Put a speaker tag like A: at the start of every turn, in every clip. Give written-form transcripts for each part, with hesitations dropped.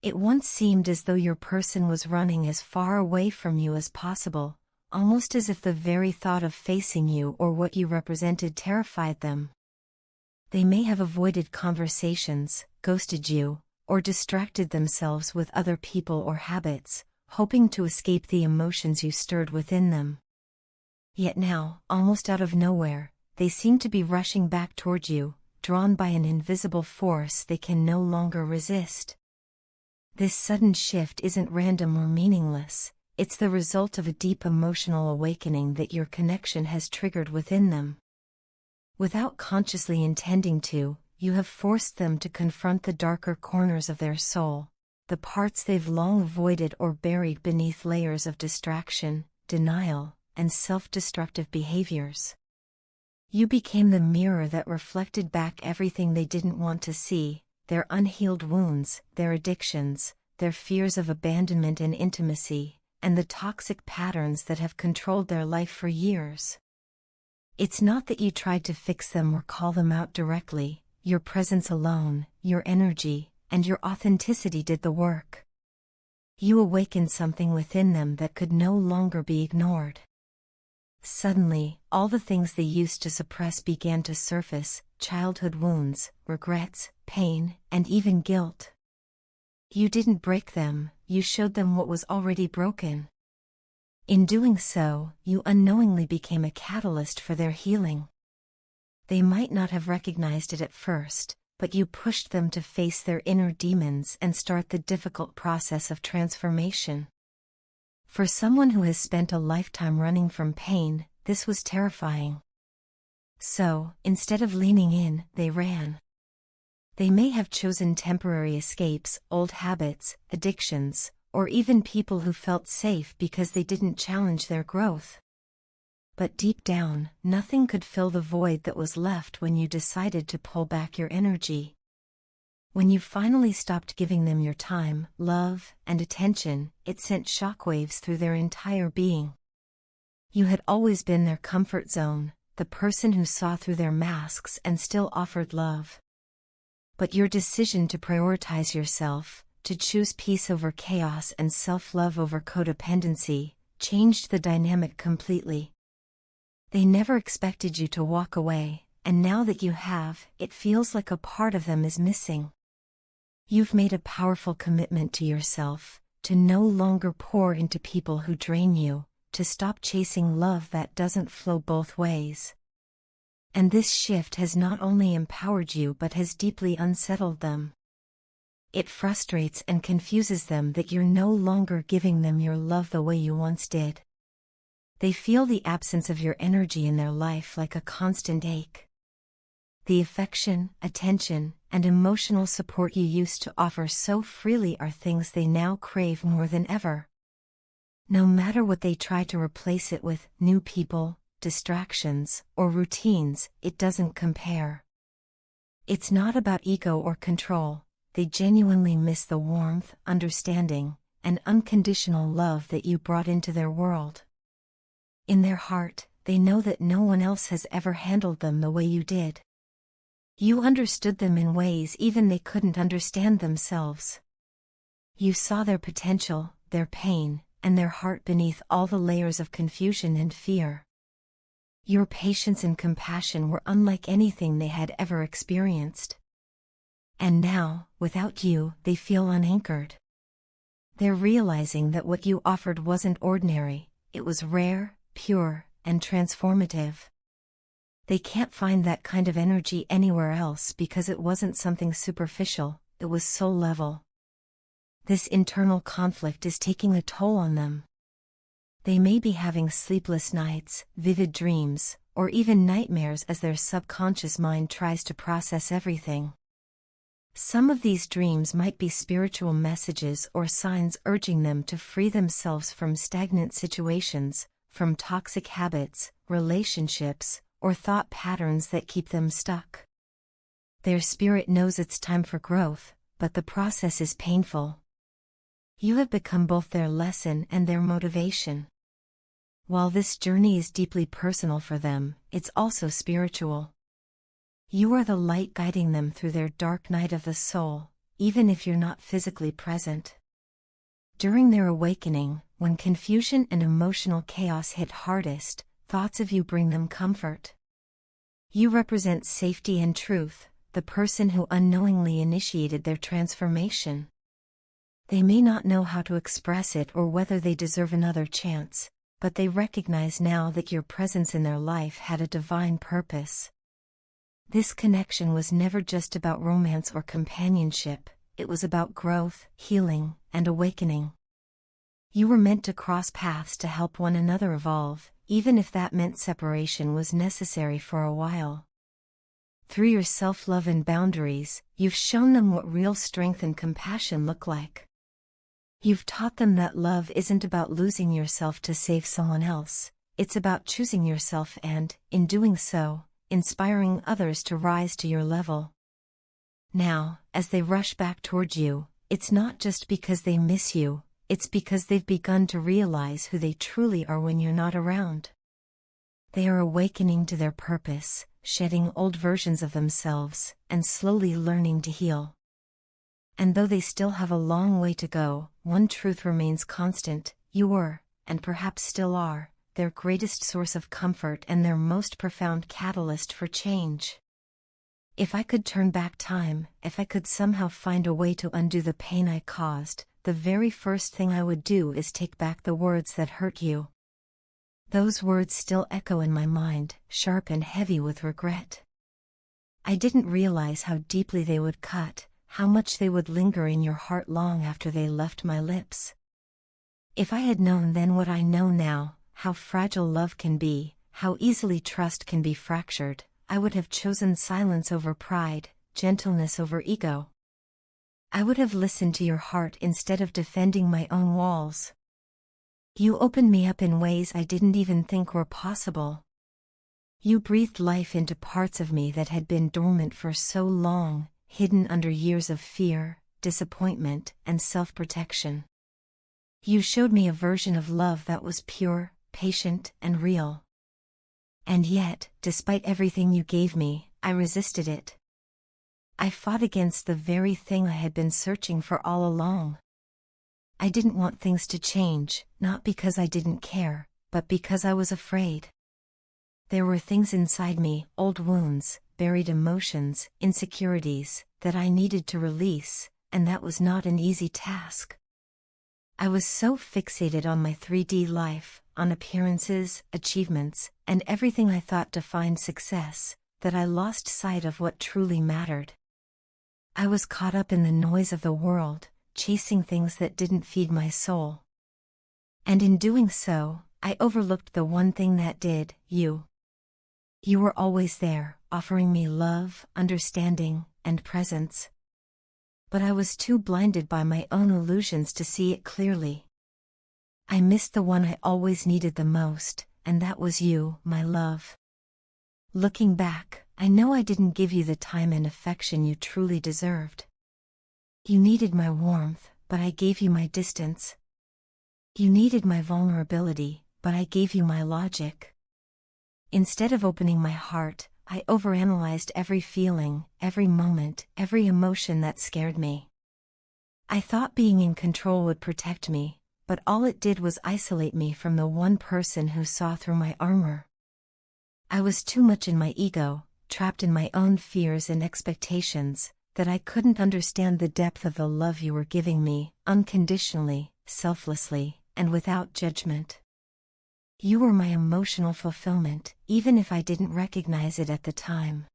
A: It once seemed as though your person was running as far away from you as possible, almost as if the very thought of facing you or what you represented terrified them. They may have avoided conversations, ghosted you, or distracted themselves with other people or habits, hoping to escape the emotions you stirred within them. Yet now, almost out of nowhere, they seem to be rushing back toward you, drawn by an invisible force they can no longer resist. This sudden shift isn't random or meaningless, it's the result of a deep emotional awakening that your connection has triggered within them. Without consciously intending to, you have forced them to confront the darker corners of their soul, the parts they've long avoided or buried beneath layers of distraction, denial, and self-destructive behaviors. You became the mirror that reflected back everything they didn't want to see, their unhealed wounds, their addictions, their fears of abandonment and intimacy, and the toxic patterns that have controlled their life for years. It's not that you tried to fix them or call them out directly, your presence alone, your energy, and your authenticity did the work. You awakened something within them that could no longer be ignored. Suddenly, all the things they used to suppress began to surface: childhood wounds, regrets, pain, and even guilt. You didn't break them, you showed them what was already broken. In doing so, you unknowingly became a catalyst for their healing. They might not have recognized it at first, but you pushed them to face their inner demons and start the difficult process of transformation. For someone who has spent a lifetime running from pain, this was terrifying. So, instead of leaning in, they ran. They may have chosen temporary escapes, old habits, addictions, or even people who felt safe because they didn't challenge their growth. But deep down, nothing could fill the void that was left when you decided to pull back your energy. When you finally stopped giving them your time, love, and attention, it sent shockwaves through their entire being. You had always been their comfort zone, the person who saw through their masks and still offered love. But your decision to prioritize yourself, to choose peace over chaos and self-love over codependency, changed the dynamic completely. They never expected you to walk away, and now that you have, it feels like a part of them is missing. You've made a powerful commitment to yourself, to no longer pour into people who drain you, to stop chasing love that doesn't flow both ways. And this shift has not only empowered you but has deeply unsettled them. It frustrates and confuses them that you're no longer giving them your love the way you once did. They feel the absence of your energy in their life like a constant ache. The affection, attention, and emotional support you used to offer so freely are things they now crave more than ever. No matter what they try to replace it with, new people, distractions, or routines, it doesn't compare. It's not about ego or control. They genuinely miss the warmth, understanding, and unconditional love that you brought into their world. In their heart, they know that no one else has ever handled them the way you did. You understood them in ways even they couldn't understand themselves. You saw their potential, their pain, and their heart beneath all the layers of confusion and fear. Your patience and compassion were unlike anything they had ever experienced. And now, without you, they feel unanchored. They're realizing that what you offered wasn't ordinary, it was rare, pure, and transformative. They can't find that kind of energy anywhere else because it wasn't something superficial, it was soul level. This internal conflict is taking a toll on them. They may be having sleepless nights, vivid dreams, or even nightmares as their subconscious mind tries to process everything. Some of these dreams might be spiritual messages or signs urging them to free themselves from stagnant situations, from toxic habits, relationships, or thought patterns that keep them stuck. Their spirit knows it's time for growth, but the process is painful. You have become both their lesson and their motivation. While this journey is deeply personal for them, it's also spiritual. You are the light guiding them through their dark night of the soul, even if you're not physically present. During their awakening, when confusion and emotional chaos hit hardest, thoughts of you bring them comfort. You represent safety and truth, the person who unknowingly initiated their transformation. They may not know how to express it or whether they deserve another chance, but they recognize now that your presence in their life had a divine purpose. This connection was never just about romance or companionship, it was about growth, healing, and awakening. You were meant to cross paths to help one another evolve, even if that meant separation was necessary for a while. Through your self-love and boundaries, you've shown them what real strength and compassion look like. You've taught them that love isn't about losing yourself to save someone else, it's about choosing yourself and, in doing so, inspiring others to rise to your level. Now, as they rush back toward you, it's not just because they miss you, it's because they've begun to realize who they truly are when you're not around. They are awakening to their purpose, shedding old versions of themselves, and slowly learning to heal. And though they still have a long way to go, one truth remains constant: you were, and perhaps still are, their greatest source of comfort and their most profound catalyst for change. If I could turn back time, if I could somehow find a way to undo the pain I caused, the very first thing I would do is take back the words that hurt you. Those words still echo in my mind, sharp and heavy with regret. I didn't realize how deeply they would cut, how much they would linger in your heart long after they left my lips. If I had known then what I know now, how fragile love can be, how easily trust can be fractured, I would have chosen silence over pride, gentleness over ego. I would have listened to your heart instead of defending my own walls. You opened me up in ways I didn't even think were possible. You breathed life into parts of me that had been dormant for so long, hidden under years of fear, disappointment, and self-protection. You showed me a version of love that was pure, patient, and real. And yet, despite everything you gave me, I resisted it. I fought against the very thing I had been searching for all along. I didn't want things to change, not because I didn't care, but because I was afraid. There were things inside me, old wounds, buried emotions, insecurities, that I needed to release, and that was not an easy task. I was so fixated on my 3D life, on appearances, achievements, and everything I thought defined success, that I lost sight of what truly mattered. I was caught up in the noise of the world, chasing things that didn't feed my soul. And in doing so, I overlooked the one thing that did: you. You were always there, offering me love, understanding, and presence. But I was too blinded by my own illusions to see it clearly. I missed the one I always needed the most, and that was you, my love. Looking back, I know I didn't give you the time and affection you truly deserved. You needed my warmth, but I gave you my distance. You needed my vulnerability, but I gave you my logic. Instead of opening my heart, I overanalyzed every feeling, every moment, every emotion that scared me. I thought being in control would protect me, but all it did was isolate me from the one person who saw through my armor. I was too much in my ego, trapped in my own fears and expectations, that I couldn't understand the depth of the love you were giving me, unconditionally, selflessly, and without judgment. You were my emotional fulfillment, even if I didn't recognize it at the time.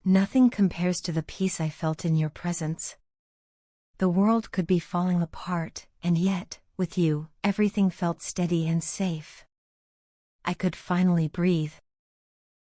A: Nothing compares to the peace I felt in your presence. The world could be falling apart, and yet, with you, everything felt steady and safe. I could finally breathe.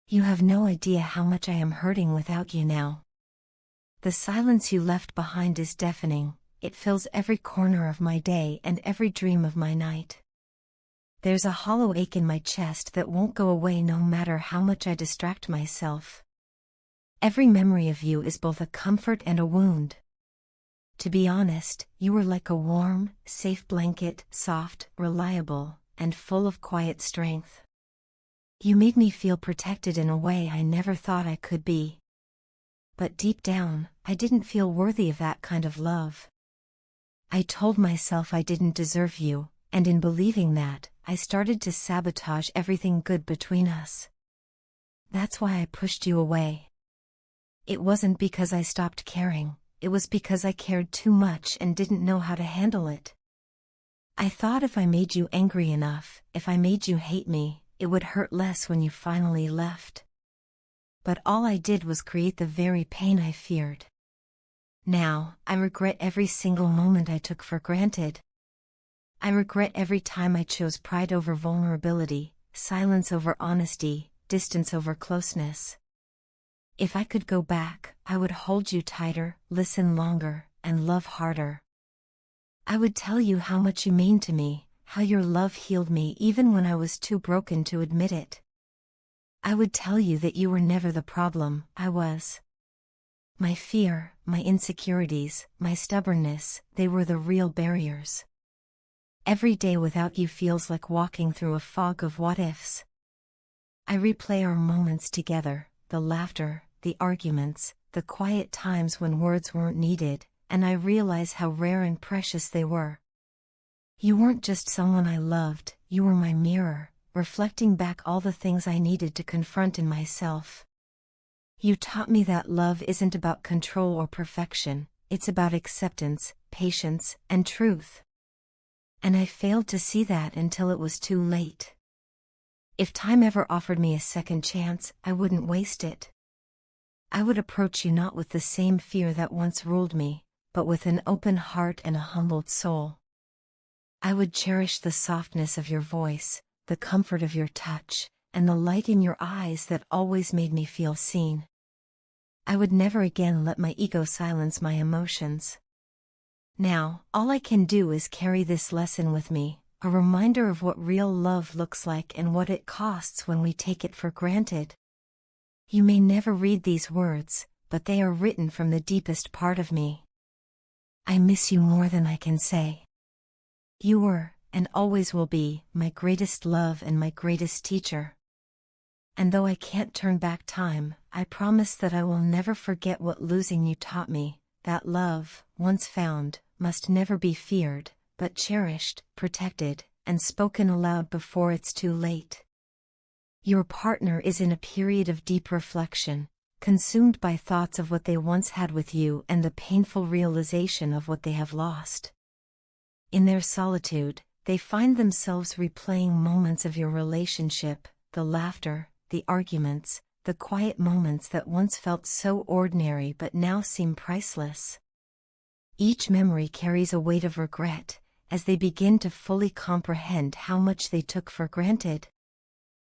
A: You have no idea how much I am hurting without you now. The silence you left behind is deafening, it fills every corner of my day and every dream of my night. There's a hollow ache in my chest that won't go away no matter how much I distract myself. Every memory of you is both a comfort and a wound. To be honest, you were like a warm, safe blanket, soft, reliable, and full of quiet strength. You made me feel protected in a way I never thought I could be. but deep down, I didn't feel worthy of that kind of love. I told myself I didn't deserve you, and in believing that, I started to sabotage everything good between us. That's why I pushed you away. It wasn't because I stopped caring, it was because I cared too much and didn't know how to handle it. I thought if I made you angry enough, if I made you hate me, it would hurt less when you finally left. But all I did was create the very pain I feared. Now, I regret every single moment I took for granted. I regret every time I chose pride over vulnerability, silence over honesty, distance over closeness. If I could go back, I would hold you tighter, listen longer, and love harder. I would tell you how much you mean to me, how your love healed me even when I was too broken to admit it. I would tell you that you were never the problem, I was. My fear, my insecurities, my stubbornness, they were the real barriers. Every day without you feels like walking through a fog of what-ifs. I replay our moments together, the laughter, the arguments, the quiet times when words weren't needed, and I realize how rare and precious they were. You weren't just someone I loved, you were my mirror, reflecting back all the things I needed to confront in myself. You taught me that love isn't about control or perfection, it's about acceptance, patience, and truth. And I failed to see that until it was too late. If time ever offered me a second chance, I wouldn't waste it. I would approach you not with the same fear that once ruled me, but with an open heart and a humbled soul. I would cherish the softness of your voice, the comfort of your touch, and the light in your eyes that always made me feel seen. I would never again let my ego silence my emotions. Now, all I can do is carry this lesson with me, a reminder of what real love looks like and what it costs when we take it for granted. You may never read these words, but they are written from the deepest part of me. I miss you more than I can say. You were, and always will be, my greatest love and my greatest teacher. And though I can't turn back time, I promise that I will never forget what losing you taught me, that love, once found, must never be feared, but cherished, protected, and spoken aloud before it's too late. Your partner is in a period of deep reflection, consumed by thoughts of what they once had with you and the painful realization of what they have lost. In their solitude, they find themselves replaying moments of your relationship, the laughter, the arguments, the quiet moments that once felt so ordinary but now seem priceless. Each memory carries a weight of regret, as they begin to fully comprehend how much they took for granted.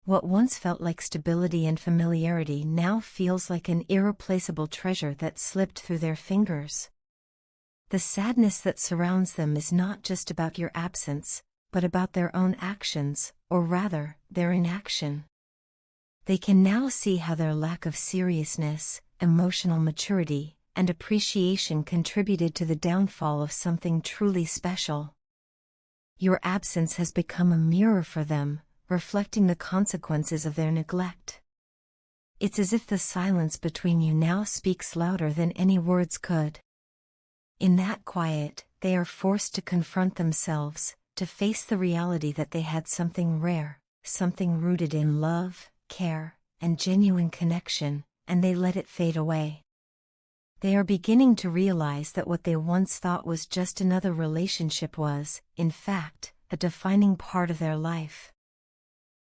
A: What once felt like stability and familiarity now feels like an irreplaceable treasure that slipped through their fingers. The sadness that surrounds them is not just about your absence, but about their own actions, or rather, their inaction. They can now see how their lack of seriousness, emotional maturity, and appreciation contributed to the downfall of something truly special. Your absence has become a mirror for them, reflecting the consequences of their neglect. It's as if the silence between you now speaks louder than any words could. In that quiet, they are forced to confront themselves, to face the reality that they had something rare, something rooted in love, care, and genuine connection, and they let it fade away. They are beginning to realize that what they once thought was just another relationship was, in fact, a defining part of their life.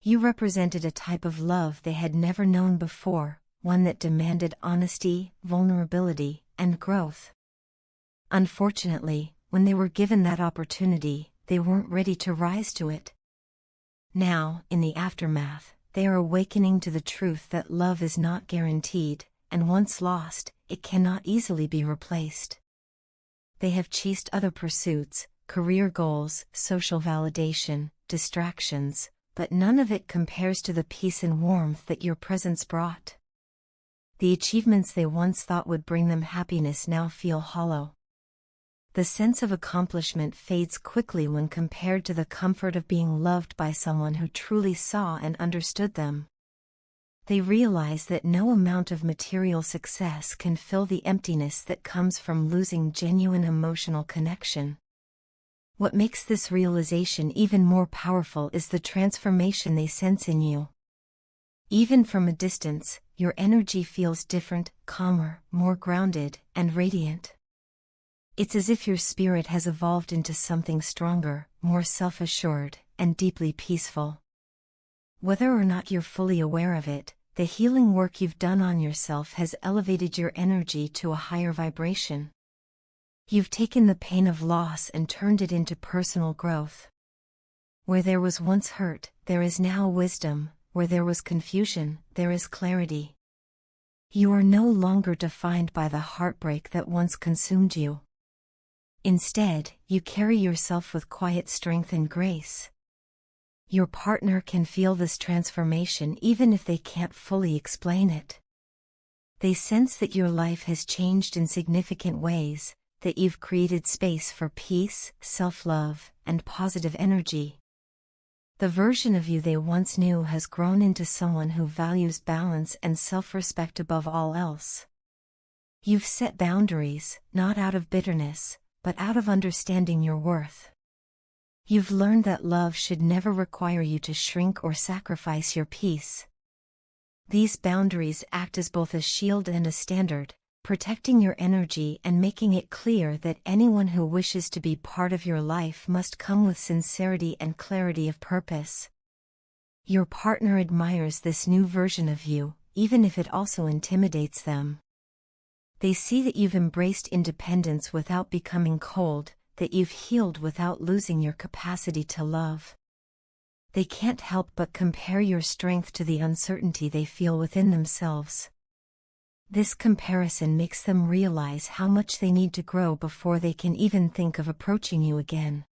A: You represented a type of love they had never known before, one that demanded honesty, vulnerability, and growth. Unfortunately, when they were given that opportunity, they weren't ready to rise to it. Now, in the aftermath, they are awakening to the truth that love is not guaranteed, and once lost, it cannot easily be replaced. They have chased other pursuits, career goals, social validation, distractions, but none of it compares to the peace and warmth that your presence brought. The achievements they once thought would bring them happiness now feel hollow. The sense of accomplishment fades quickly when compared to the comfort of being loved by someone who truly saw and understood them. They realize that no amount of material success can fill the emptiness that comes from losing genuine emotional connection. What makes this realization even more powerful is the transformation they sense in you. Even from a distance, your energy feels different, calmer, more grounded, and radiant. It's as if your spirit has evolved into something stronger, more self-assured, and deeply peaceful. Whether or not you're fully aware of it, the healing work you've done on yourself has elevated your energy to a higher vibration. You've taken the pain of loss and turned it into personal growth. Where there was once hurt, there is now wisdom. Where there was confusion, there is clarity. You are no longer defined by the heartbreak that once consumed you. Instead, you carry yourself with quiet strength and grace. Your partner can feel this transformation even if they can't fully explain it. They sense that your life has changed in significant ways, that you've created space for peace, self-love, and positive energy. The version of you they once knew has grown into someone who values balance and self-respect above all else. You've set boundaries, not out of bitterness, but out of understanding your worth. You've learned that love should never require you to shrink or sacrifice your peace. These boundaries act as both a shield and a standard, protecting your energy and making it clear that anyone who wishes to be part of your life must come with sincerity and clarity of purpose. Your partner admires this new version of you, even if it also intimidates them. They see that you've embraced independence without becoming cold, that you've healed without losing your capacity to love. They can't help but compare your strength to the uncertainty they feel within themselves. This comparison makes them realize how much they need to grow before they can even think of approaching you again.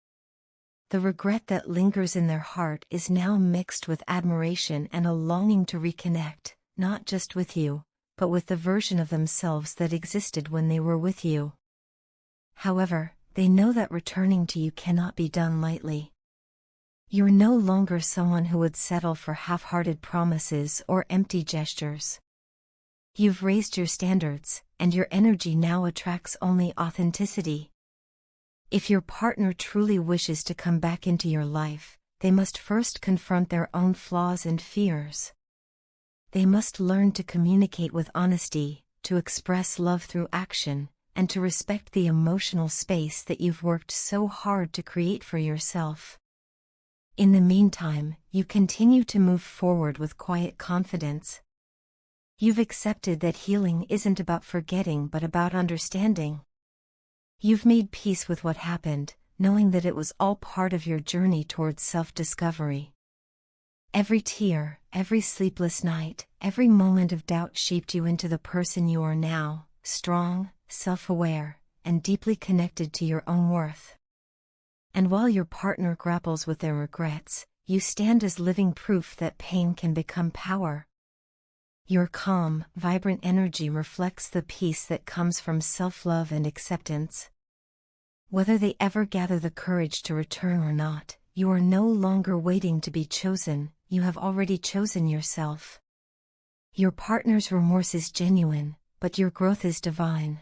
A: The regret that lingers in their heart is now mixed with admiration and a longing to reconnect, not just with you, but with the version of themselves that existed when they were with you. However, they know that returning to you cannot be done lightly. You're no longer someone who would settle for half-hearted promises or empty gestures. You've raised your standards, and your energy now attracts only authenticity. If your partner truly wishes to come back into your life, they must first confront their own flaws and fears. They must learn to communicate with honesty, to express love through action, and to respect the emotional space that you've worked so hard to create for yourself. In the meantime, you continue to move forward with quiet confidence. You've accepted that healing isn't about forgetting but about understanding. You've made peace with what happened, knowing that it was all part of your journey towards self-discovery. Every tear, every sleepless night, every moment of doubt shaped you into the person you are now, strong, self-aware, and deeply connected to your own worth. And while your partner grapples with their regrets, you stand as living proof that pain can become power. Your calm, vibrant energy reflects the peace that comes from self-love and acceptance. Whether they ever gather the courage to return or not, you are no longer waiting to be chosen, you have already chosen yourself. Your partner's remorse is genuine, but your growth is divine.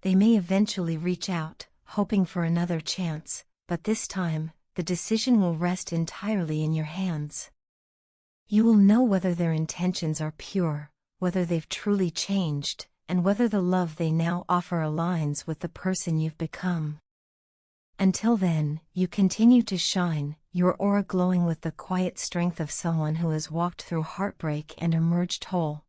A: They may eventually reach out, hoping for another chance, but this time, the decision will rest entirely in your hands. You will know whether their intentions are pure, whether they've truly changed, and whether the love they now offer aligns with the person you've become. Until then, you continue to shine, your aura glowing with the quiet strength of someone who has walked through heartbreak and emerged whole.